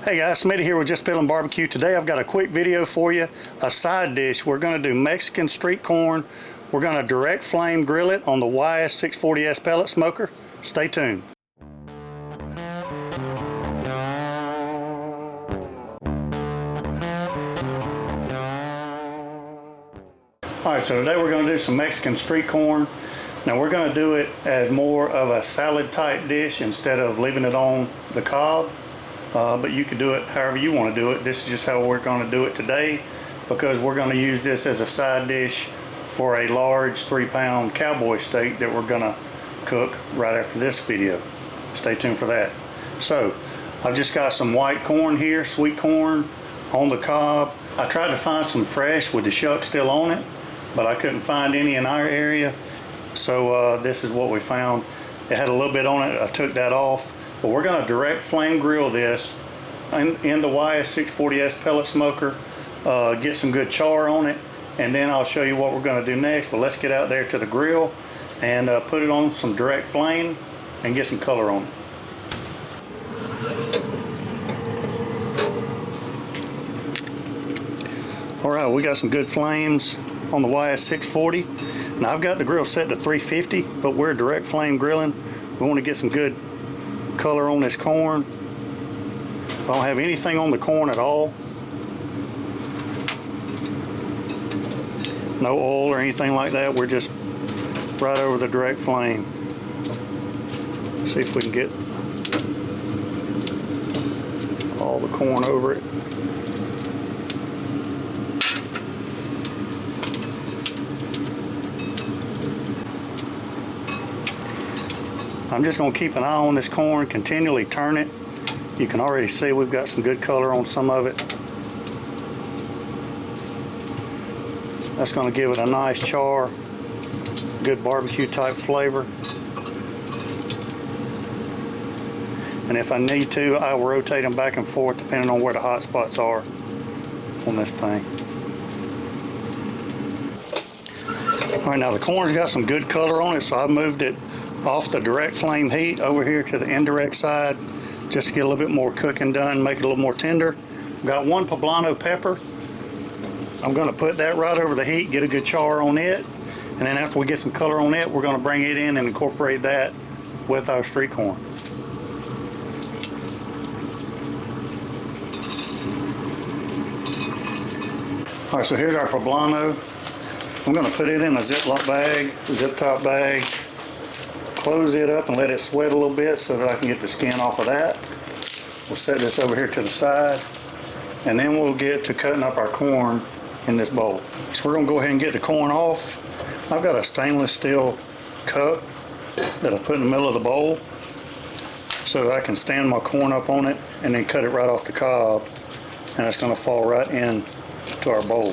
Hey guys, Smitty here with Just Piddlin Barbecue. Today I've got a quick video for you, a side dish. We're going to do Mexican street corn. We're going to direct flame grill it on the YS640S pellet smoker. Stay tuned. Alright, so today we're going to do some Mexican street corn. Now we're going to do it as more of a salad type dish instead of leaving it on the cob. But you can do it however you want to do it. This is just how we're going to do it today, because we're going to use this as a side dish for a large 3-pound cowboy steak that we're going to cook right after this video. Stay tuned for that. So I've just got some white corn here, sweet corn on the cob. I tried to find some fresh with the shuck still on it, but I couldn't find any in our area. So this is what we found. It had a little bit on it. I took that off. But we're going to direct flame grill this in the YS640S pellet smoker, get some good char on it, and then I'll show you what we're going to do next. But let's get out there to the grill and put it on some direct flame and get some color on it. Alright, we got some good flames on the YS640. Now I've got the grill set to 350, but we're direct flame grilling. We want to get some good color on this corn. I don't have anything on the corn at all. No oil or anything like that. We're just right over the direct flame. See if we can get all the corn over it. I'm just going to keep an eye on this corn, continually turn it. You can already see we've got some good color on some of it. That's going to give it a nice char, good barbecue type flavor. And if I need to, I will rotate them back and forth depending on where the hot spots are on this thing. All right, now the corn's got some good color on it, so I've moved it off the direct flame heat over here to the indirect side just to get a little bit more cooking done, make it a little more tender. I've got one poblano pepper. I'm going to put that right over the heat, get a good char on it, and then after we get some color on it, we're going to bring it in and incorporate that with our street corn. All right, so here's our poblano. I'm going to put it in a Ziploc bag, zip top bag. Close it up and let it sweat a little bit so that I can get the skin off of that. We'll set this over here to the side, and then we'll get to cutting up our corn in this bowl. So we're going to go ahead and get the corn off. I've got a stainless steel cup that I put in the middle of the bowl so that I can stand my corn up on it and then cut it right off the cob, and it's going to fall right in to our bowl.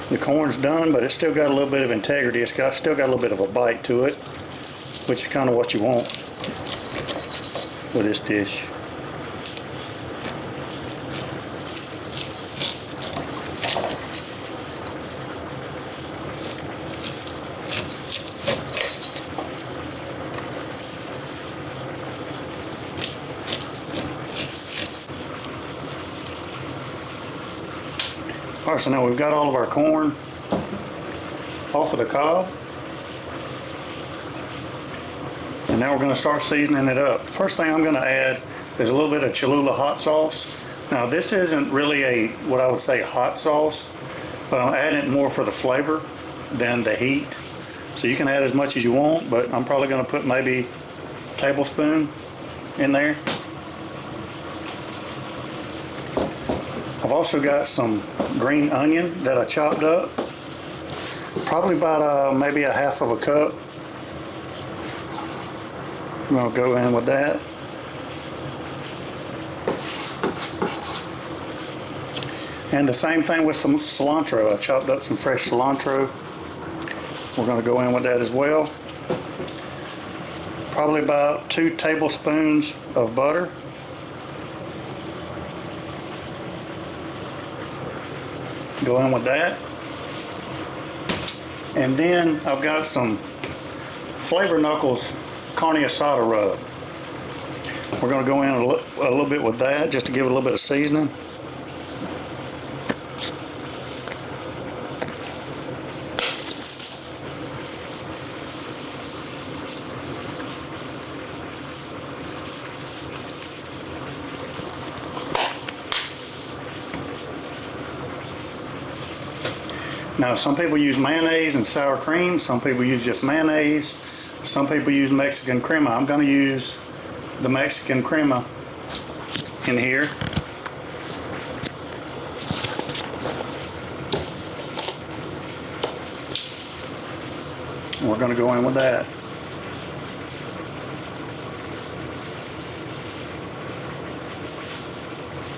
The corn's done, but it's still got a little bit of integrity. It's still got a little bit of a bite to it, which is kind of what you want with this dish. Alright, so now we've got all of our corn off of the cob, and now we're going to start seasoning it up. First thing I'm going to add is a little bit of Cholula hot sauce. Now this isn't really what I would say hot sauce, but I'm adding it more for the flavor than the heat. So you can add as much as you want, but I'm probably going to put maybe a tablespoon in there. I've also got some green onion that I chopped up, probably about maybe a half of a cup. I'm going to go in with that. And the same thing with some cilantro. I chopped up some fresh cilantro. We're going to go in with that as well. Probably about 2 tablespoons of butter. Go in with that. And then I've got some Flavor Knuckles carne asada rub. We're going to go in a little bit with that just to give it a little bit of seasoning. Now, some people use mayonnaise and sour cream. Some people use just mayonnaise. Some people use Mexican crema. I'm going to use the Mexican crema in here. And we're going to go in with that.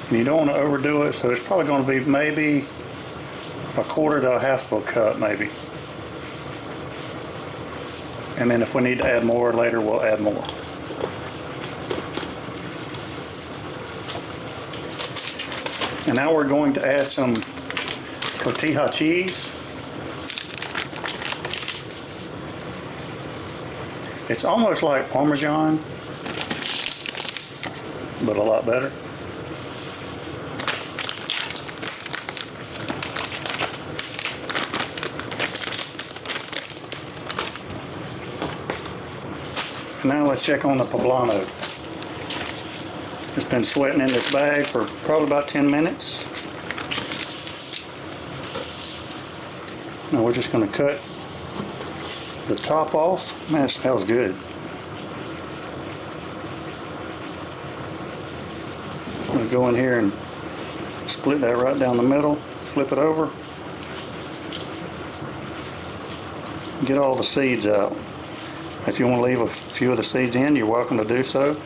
And you don't want to overdo it, so it's probably going to be maybe a quarter to a half of a cup, maybe. And then if we need to add more later, we'll add more. And now we're going to add some tortilla cheese. It's almost like Parmesan, but a lot better. Now let's check on the poblano. It's been sweating in this bag for probably about 10 minutes. Now we're just going to cut the top off. Man, it smells good. I'm going to go in here and split that right down the middle, flip it over, get all the seeds out. If you want to leave a few of the seeds in, you're welcome to do so.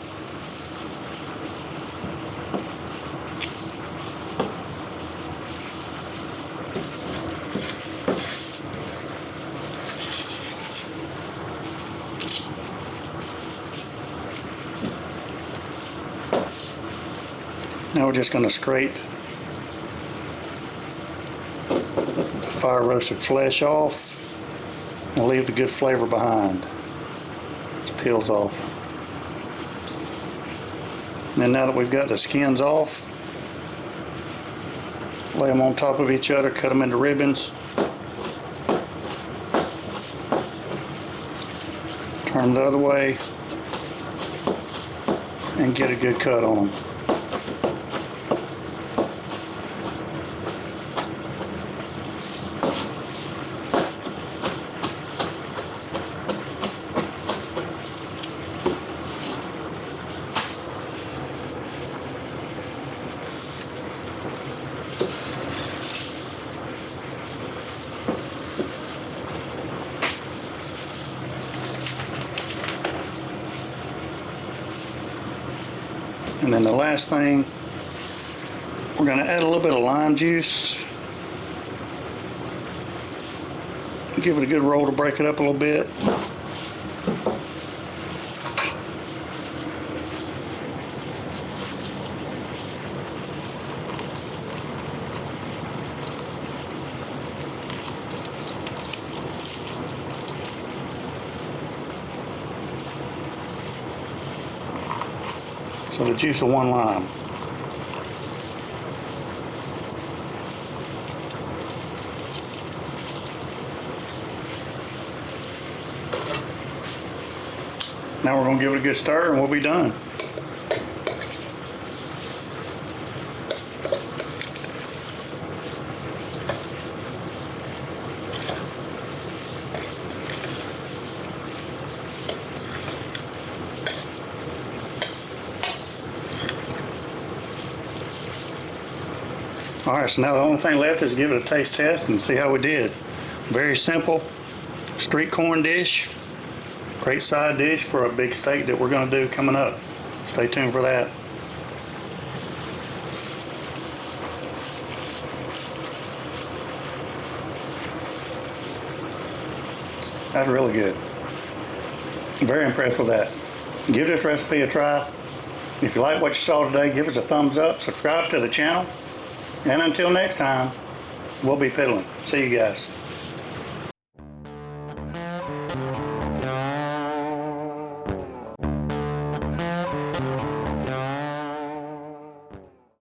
Now we're just going to scrape the fire roasted flesh off and leave the good flavor behind. Peels off. And then now that we've got the skins off, lay them on top of each other, cut them into ribbons, turn them the other way, and get a good cut on them. And then the last thing, we're going to add a little bit of lime juice. Give it a good roll to break it up a little bit. So the juice of one lime. Now we're going to give it a good stir and we'll be done. Alright, so now the only thing left is give it a taste test and see how we did. Very simple street corn dish. Great side dish for a big steak that we're going to do coming up. Stay tuned for that. That's really good. Very impressed with that. Give this recipe a try. If you like what you saw today, give us a thumbs up, subscribe to the channel, and until next time, we'll be piddling. See you guys.